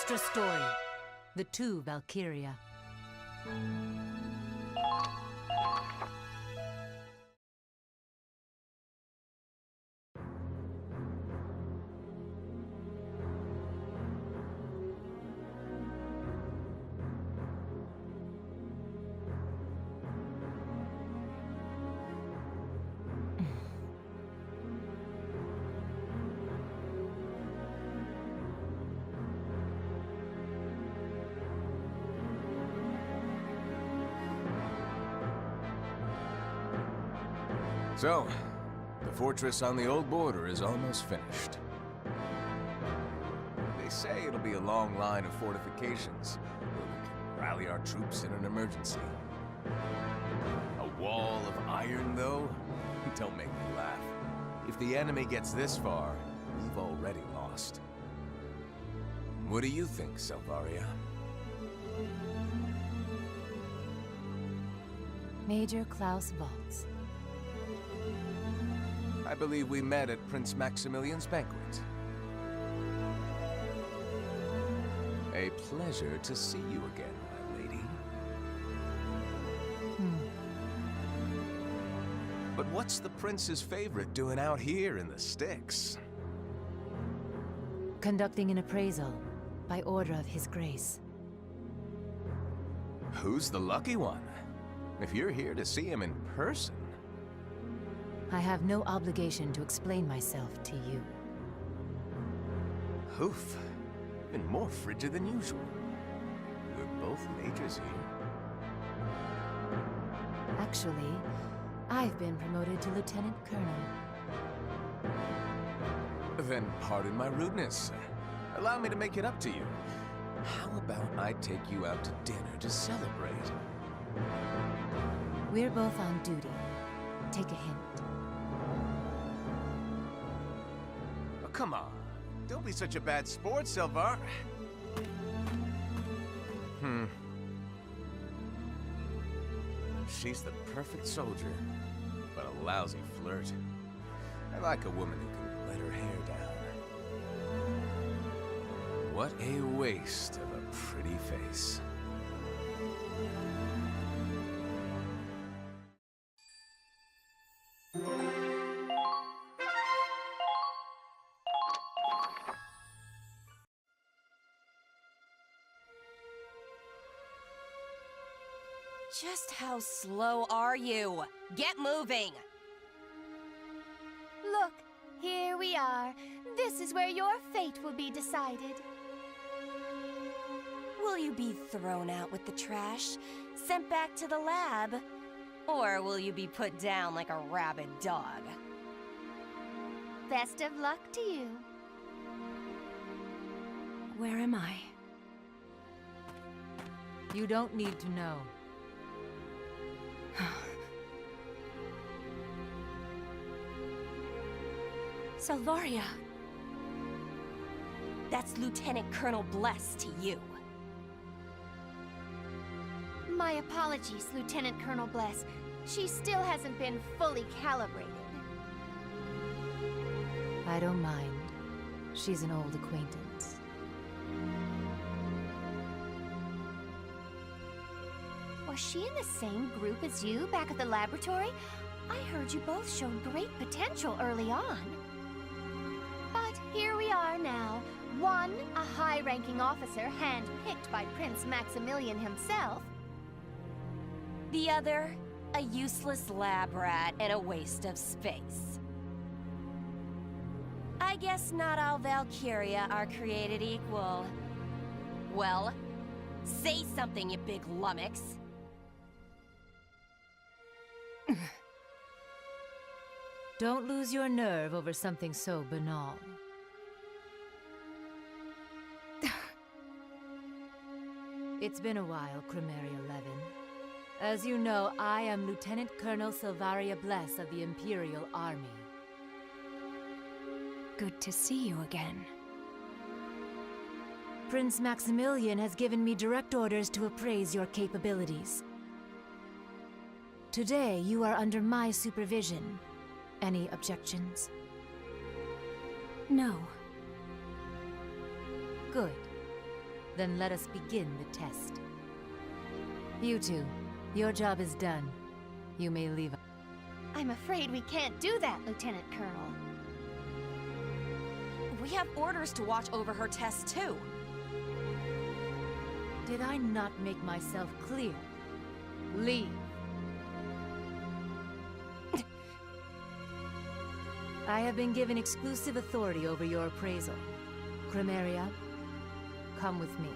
Extra story. The two Valkyria. So, the fortress on the old border is almost finished. They say it'll be a long line of fortifications, where we can rally our troops in an emergency. A wall of iron, though? Don't make me laugh. If the enemy gets this far, we've already lost. What do you think, Selvaria? Major Klaus Waltz. I believe we met at Prince Maximilian's banquet. A pleasure to see you again, my lady. But what's the prince's favorite doing out here in the sticks? Conducting an appraisal, by order of His Grace. Who's the lucky one? If you're here to see him in person. I have no obligation to explain myself to you. Oof. Even more frigid than usual. We're both majors here. Actually, I've been promoted to Lieutenant Colonel. Then pardon my rudeness. Allow me to make it up to you. How about I take you out to dinner to celebrate? We're both on duty. Take a hint. Oh, come on. Don't be such a bad sport, Selvar. She's the perfect soldier, but a lousy flirt. I like a woman who can let her hair down. What a waste of a pretty face. Just how slow are you? Get moving! Look, here we are. This is where your fate will be decided. Will you be thrown out with the trash, sent back to the lab, or will you be put down like a rabid dog? Best of luck to you. Where am I? You don't need to know. Selvaria. That's Lieutenant Colonel Bless to you. My apologies, Lieutenant Colonel Bless. She still hasn't been fully calibrated. I don't mind. She's an old acquaintance. Was she in the same group as you back at the laboratory? I heard you both showed great potential early on. But here we are now. One, a high-ranking officer hand-picked by Prince Maximilian himself. The other, a useless lab rat and a waste of space. I guess not all Valkyria are created equal. Well, say something, you big lummox. Don't lose your nerve over something so banal. It's been a while, Primera 11. As you know, I am Lieutenant Colonel Selvaria Bless of the Imperial Army. Good to see you again. Prince Maximilian has given me direct orders to appraise your capabilities. Today, you are under my supervision. Any objections? No. Good. Then let us begin the test. You two, your job is done. You may leave. I'm afraid we can't do that, Lieutenant Colonel. We have orders to watch over her tests, too. Did I not make myself clear? Leave. I have been given exclusive authority over your appraisal. Primera, come with me.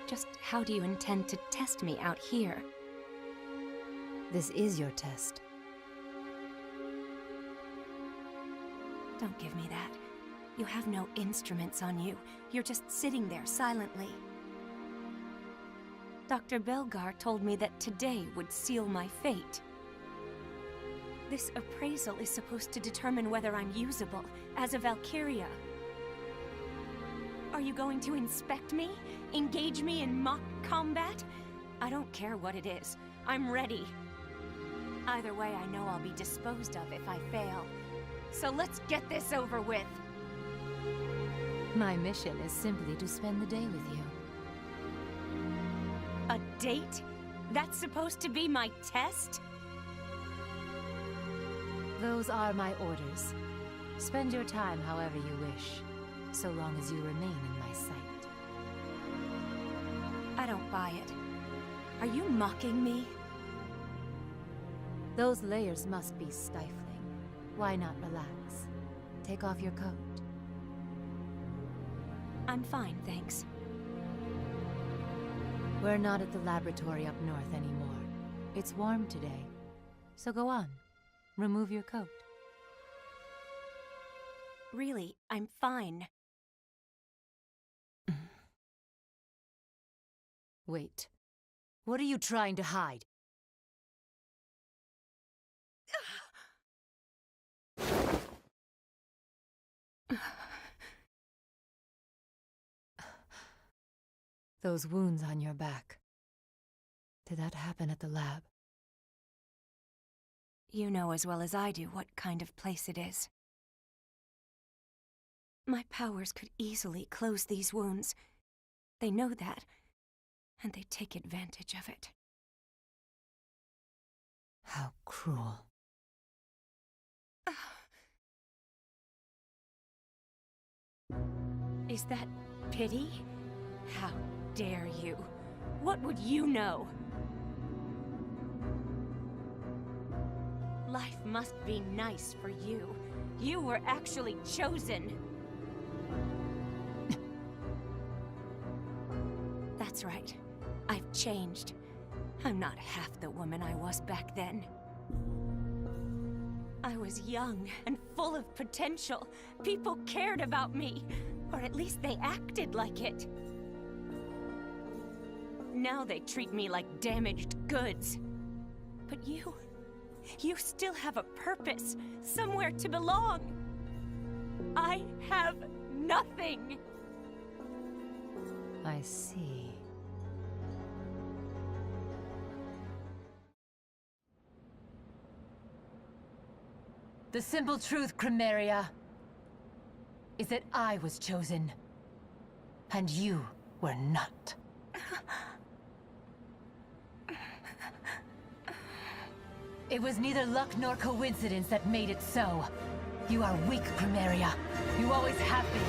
Just how do you intend to test me out here? This is your test. Don't give me that. You have no instruments on you. You're just sitting there silently. Dr. Belgar told me that today would seal my fate. This appraisal is supposed to determine whether I'm usable as a Valkyria. Are you going to inspect me? Engage me in mock combat? I don't care what it is. I'm ready. Either way, I know I'll be disposed of if I fail. So let's get this over with. My mission is simply to spend the day with you. A date? That's supposed to be my test? Those are my orders. Spend your time however you wish, so long as you remain in my sight. I don't buy it. Are you mocking me? Those layers must be stifling. Why not relax? Take off your coat. I'm fine, thanks. We're not at the laboratory up north anymore. It's warm today. So go on. Remove your coat. Really, I'm fine. Wait. What are you trying to hide? Those wounds on your back. Did that happen at the lab? You know as well as I do what kind of place it is. My powers could easily close these wounds. They know that, and they take advantage of it. How cruel. Is that pity? How dare you? What would you know? Life must be nice for you. You were actually chosen. That's right. I've changed. I'm not half the woman I was back then. I was young and full of potential. People cared about me, or at least they acted like it. Now they treat me like damaged goods. But you still have a purpose, somewhere to belong. I have nothing. I see. The simple truth, Primera, is that I was chosen, and you were not. It was neither luck nor coincidence that made it so. You are weak, Primera. You always have been.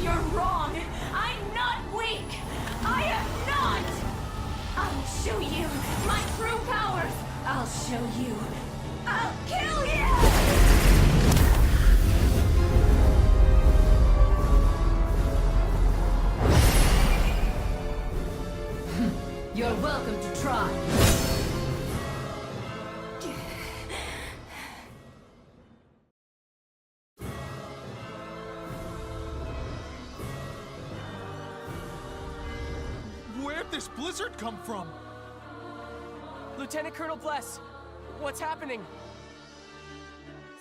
You're wrong! I'm not weak! I am not! I'll show you my true powers! I'll show you! I'll kill you! You're welcome to try. this blizzard come from? Lieutenant Colonel Bless, what's happening?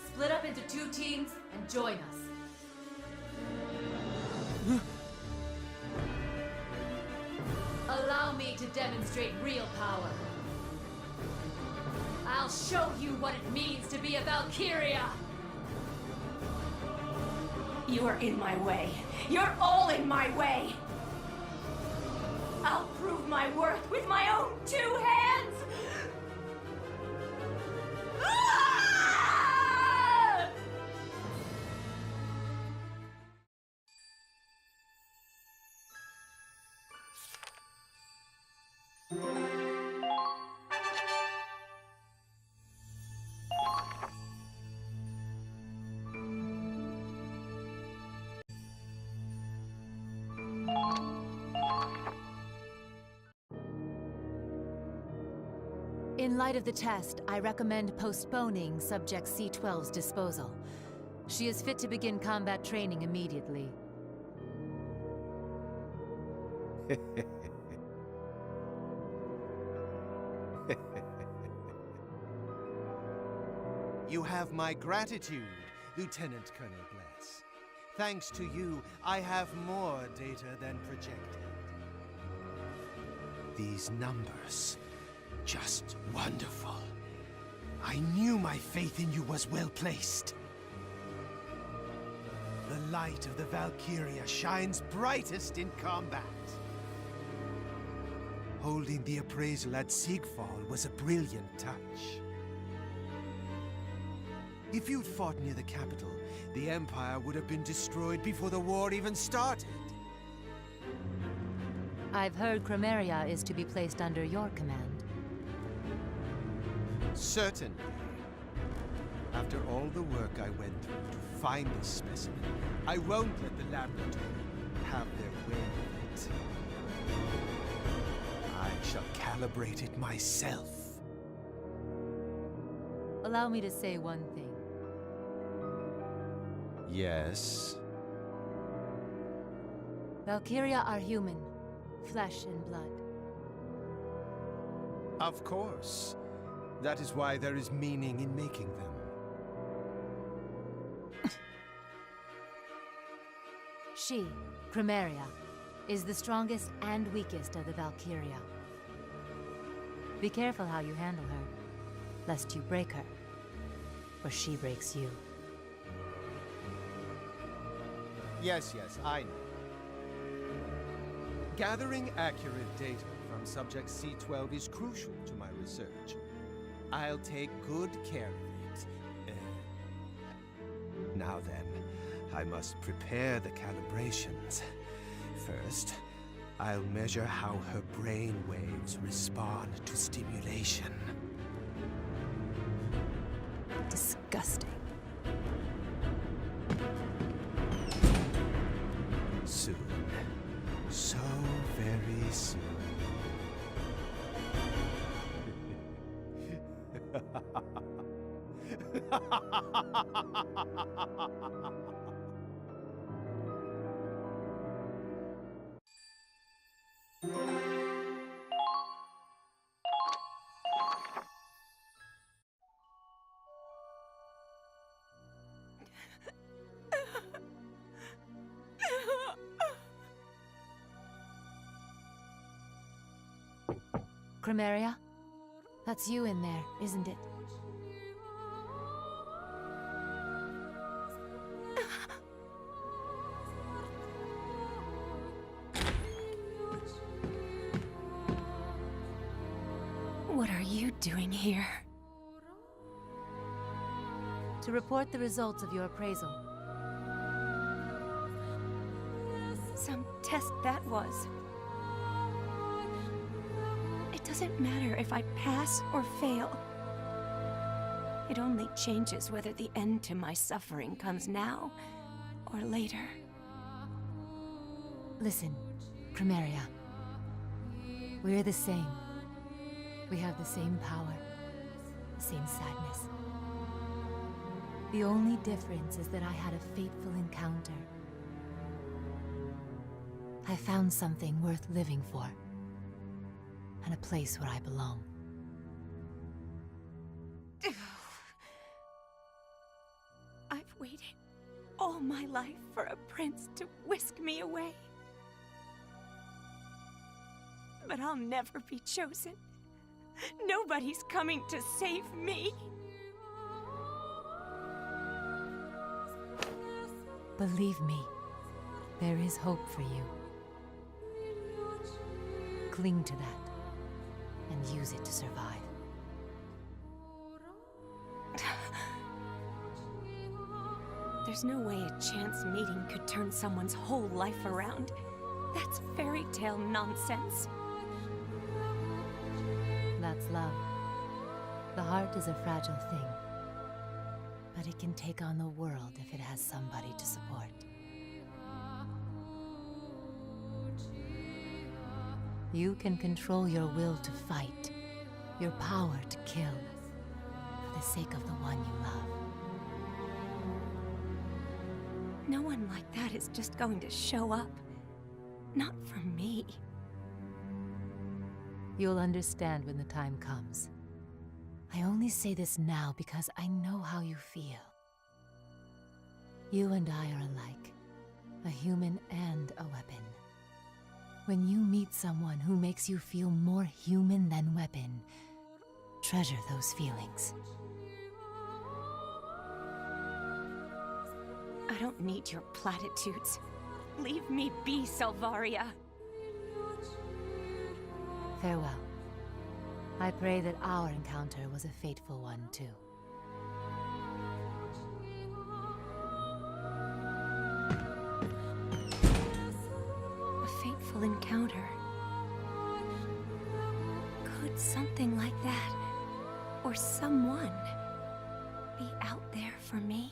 Split up into 2 teams and join us. Allow me to demonstrate real power. I'll show you what it means to be a Valkyria! You are in my way. You're all in my way! I'll prove my worth with my own 2 hands! Ah! In light of the test, I recommend postponing Subject C-12's disposal. She is fit to begin combat training immediately. You have my gratitude, Lieutenant Colonel Bless. Thanks to you, I have more data than projected. These numbers, just wonderful. I knew my faith in you was well placed. The light of the Valkyria shines brightest in combat. Holding the appraisal at Sigfall was a brilliant touch. If you'd fought near the capital, the Empire would have been destroyed before the war even started. I've heard Primera is to be placed under your command. Certainly. After all the work I went through to find this specimen, I won't let the laboratory have their way with it. I shall calibrate it myself. Allow me to say one thing. Yes? Valkyria are human, flesh and blood. Of course. That is why there is meaning in making them. She, Primera, is the strongest and weakest of the Valkyria. Be careful how you handle her, lest you break her, or she breaks you. Yes, I know. Gathering accurate data from Subject C-12 is crucial to my research. I'll take good care of it. Now then, I must prepare the calibrations. First, I'll measure how her brain waves respond to stimulation. Disgusting. Soon. So very soon. Primera? That's you in there, isn't it? What are you doing here? To report the results of your appraisal. Some test that was. It doesn't matter if I pass or fail. It only changes whether the end to my suffering comes now or later. Listen, Primera. We're the same. We have the same power, the same sadness. The only difference is that I had a fateful encounter. I found something worth living for. and a place where I belong. I've waited all my life for a prince to whisk me away. But I'll never be chosen. Nobody's coming to save me. Believe me, there is hope for you. Cling to that, and use it to survive. There's no way a chance meeting could turn someone's whole life around. That's fairy tale nonsense. That's love. The heart is a fragile thing, but it can take on the world if it has somebody to support. You can control your will to fight, your power to kill, for the sake of the one you love. No one like that is just going to show up. Not for me. You'll understand when the time comes. I only say this now because I know how you feel. You and I are alike, a human and a weapon. When you meet someone who makes you feel more human than weapon, treasure those feelings. I don't need your platitudes. Leave me be, Salvaria. Farewell. I pray that our encounter was a fateful one, too. A fateful encounter. Could something like that, or someone, be out there for me?